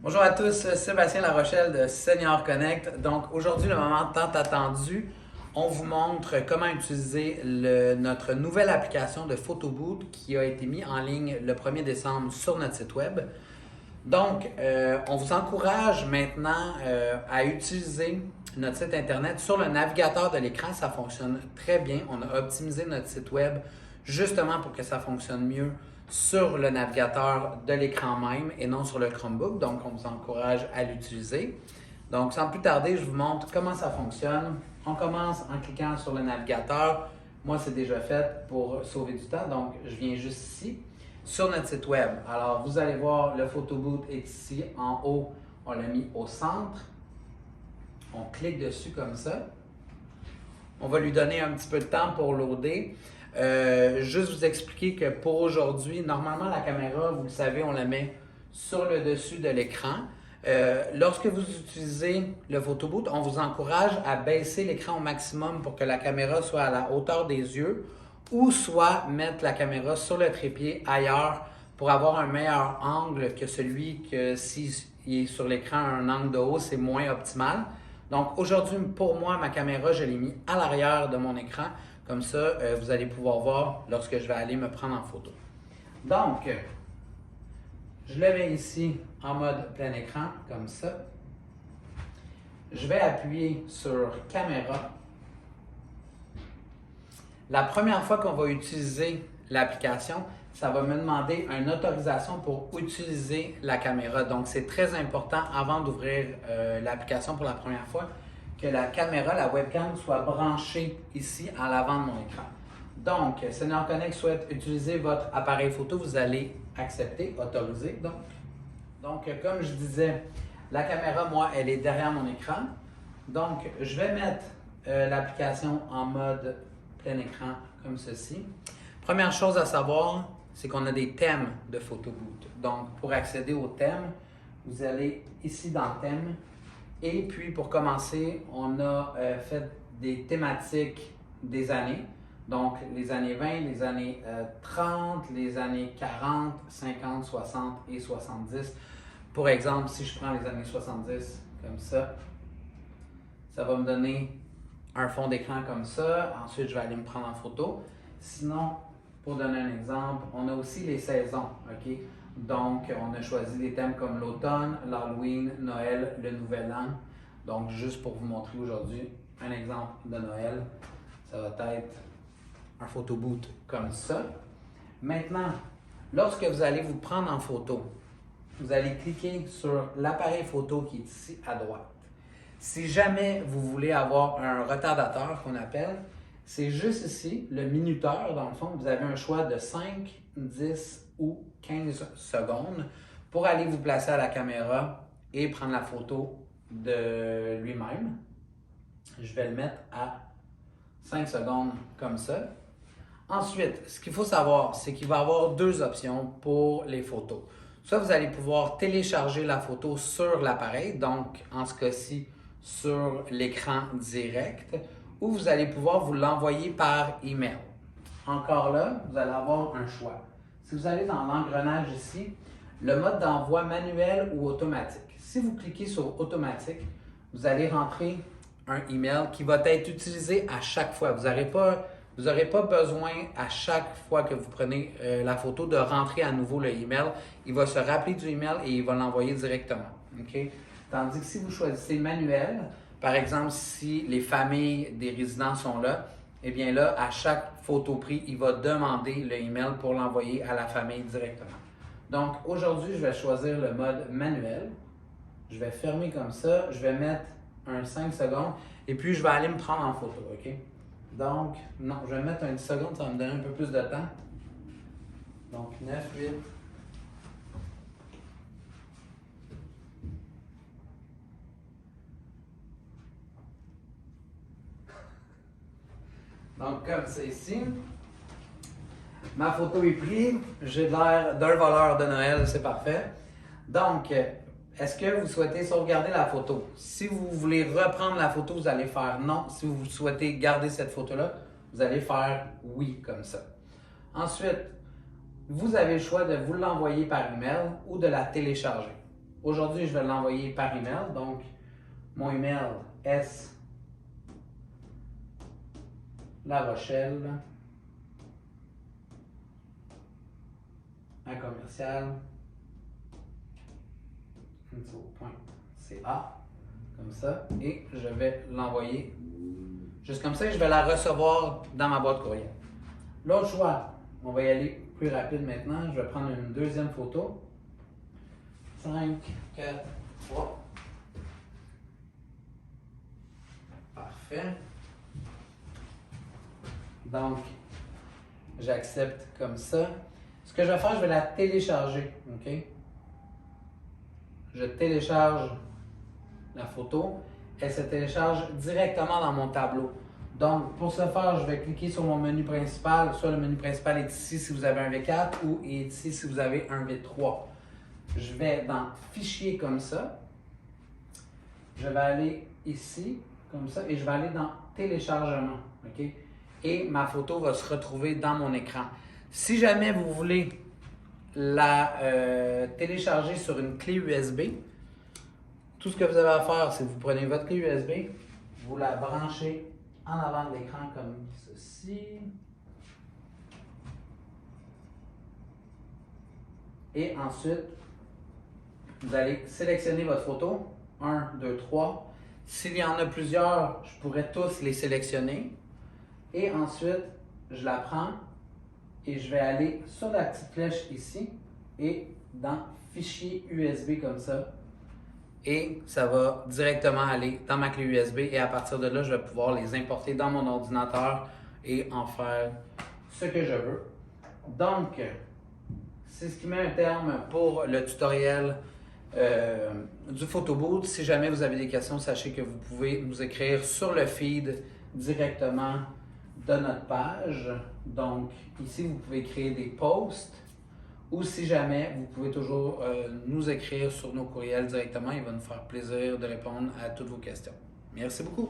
Bonjour à tous, Sébastien Larochelle de Senior Connect. Donc aujourd'hui, le moment tant attendu, on vous montre comment utiliser notre nouvelle application de PhotoBooth qui a été mise en ligne le 1er décembre sur notre site web. Donc, on vous encourage maintenant à utiliser notre site internet sur le navigateur de l'écran. Ça fonctionne très bien. On a optimisé notre site web justement pour que ça fonctionne mieux sur le navigateur de l'écran même et non sur le Chromebook. Donc, on vous encourage à l'utiliser. Donc, sans plus tarder, je vous montre comment ça fonctionne. On commence en cliquant sur le navigateur. Moi, c'est déjà fait pour sauver du temps. Donc, je viens juste ici sur notre site web. Alors, vous allez voir, le PhotoBooth est ici en haut. On l'a mis au centre. On clique dessus comme ça. On va lui donner un petit peu de temps pour loader. Juste vous expliquer que pour aujourd'hui, normalement la caméra, vous le savez, on la met sur le dessus de l'écran. Lorsque vous utilisez le PhotoBooth, on vous encourage à baisser l'écran au maximum pour que la caméra soit à la hauteur des yeux ou soit mettre la caméra sur le trépied ailleurs pour avoir un meilleur angle que celui que s'il est sur l'écran à un angle de haut, c'est moins optimal. Donc aujourd'hui, pour moi, ma caméra, je l'ai mis à l'arrière de mon écran. Comme ça, vous allez pouvoir voir lorsque je vais aller me prendre en photo. Donc, je le mets ici en mode plein écran, comme ça. Je vais appuyer sur caméra. La première fois qu'on va utiliser l'application, ça va me demander une autorisation pour utiliser la caméra. Donc, c'est très important avant d'ouvrir l'application pour la première fois que la caméra, la webcam, soit branchée ici à l'avant de mon écran. Donc, Senior Connect souhaite utiliser votre appareil photo, vous allez accepter, autoriser. Donc, comme je disais, la caméra, moi, elle est derrière mon écran. Donc, je vais mettre l'application en mode plein écran comme ceci. Première chose à savoir, c'est qu'on a des thèmes de PhotoBooth. Donc, pour accéder aux thèmes, vous allez ici dans Thèmes. Et puis, pour commencer, on a fait des thématiques des années. Donc, les années 20, les années 30, les années 40, 50, 60 et 70. Pour exemple, si je prends les années 70 comme ça va me donner un fond d'écran comme ça. Ensuite, je vais aller me prendre en photo. Sinon, pour donner un exemple, on a aussi les saisons, OK? Donc, on a choisi des thèmes comme l'automne, l'Halloween, Noël, le Nouvel An. Donc, juste pour vous montrer aujourd'hui un exemple de Noël, ça va être un PhotoBooth comme ça. Maintenant, lorsque vous allez vous prendre en photo, vous allez cliquer sur l'appareil photo qui est ici à droite. Si jamais vous voulez avoir un retardateur qu'on appelle, c'est juste ici, le minuteur, dans le fond, vous avez un choix de 5, 10 ou 15 secondes pour aller vous placer à la caméra et prendre la photo de lui-même. Je vais le mettre à 5 secondes comme ça. Ensuite, ce qu'il faut savoir, c'est qu'il va y avoir deux options pour les photos. Soit vous allez pouvoir télécharger la photo sur l'appareil, donc en ce cas-ci, sur l'écran direct, ou vous allez pouvoir vous l'envoyer par email. Encore là, vous allez avoir un choix. Si vous allez dans l'engrenage ici, le mode d'envoi manuel ou automatique. Si vous cliquez sur automatique, vous allez rentrer un email qui va être utilisé à chaque fois. Vous n'aurez pas besoin à chaque fois que vous prenez la photo de rentrer à nouveau le email. Il va se rappeler du email et il va l'envoyer directement. Okay? Tandis que si vous choisissez manuel, par exemple, si les familles des résidents sont là, eh bien là, à chaque photo prise, il va demander le email pour l'envoyer à la famille directement. Donc aujourd'hui, je vais choisir le mode manuel. Je vais fermer comme ça. Je vais mettre un 5 secondes et puis je vais aller me prendre en photo. OK? Donc, non, je vais mettre un 10 secondes, ça va me donner un peu plus de temps. Donc 9, 8. Donc, comme c'est ici, ma photo est prise, j'ai l'air d'un voleur de Noël, c'est parfait. Donc, est-ce que vous souhaitez sauvegarder la photo? Si vous voulez reprendre la photo, vous allez faire non. Si vous souhaitez garder cette photo-là, vous allez faire oui, comme ça. Ensuite, vous avez le choix de vous l'envoyer par email ou de la télécharger. Aujourd'hui, je vais l'envoyer par email. Donc, mon email S La Rochelle un commercial .ca comme ça et je vais l'envoyer juste comme ça et je vais la recevoir dans ma boîte courriel. L'autre choix, on va y aller plus rapide maintenant. Je vais prendre une deuxième photo. 5, 4, 3. Parfait. Donc, j'accepte comme ça. Ce que je vais faire, je vais la télécharger. OK? Je télécharge la photo. Elle se télécharge directement dans mon tableau. Donc, pour ce faire, je vais cliquer sur mon menu principal. Soit le menu principal est ici si vous avez un V4 ou est ici si vous avez un V3. Je vais dans Fichier comme ça. Je vais aller ici, comme ça, et je vais aller dans Téléchargement. OK? Et ma photo va se retrouver dans mon écran. Si jamais vous voulez la télécharger sur une clé USB, tout ce que vous avez à faire, c'est que vous prenez votre clé USB, vous la branchez en avant de l'écran comme ceci. Et ensuite, vous allez sélectionner votre photo. 1, 2, 3. S'il y en a plusieurs, je pourrais tous les sélectionner. Et ensuite, je la prends et je vais aller sur la petite flèche ici et dans Fichier USB comme ça. Et ça va directement aller dans ma clé USB et à partir de là, je vais pouvoir les importer dans mon ordinateur et en faire ce que je veux. Donc, c'est ce qui met un terme pour le tutoriel du PhotoBooth. Si jamais vous avez des questions, sachez que vous pouvez nous écrire sur le feed directement de notre page. Donc, ici, vous pouvez créer des posts ou si jamais, vous pouvez toujours nous écrire sur nos courriels directement. Il va nous faire plaisir de répondre à toutes vos questions. Merci beaucoup.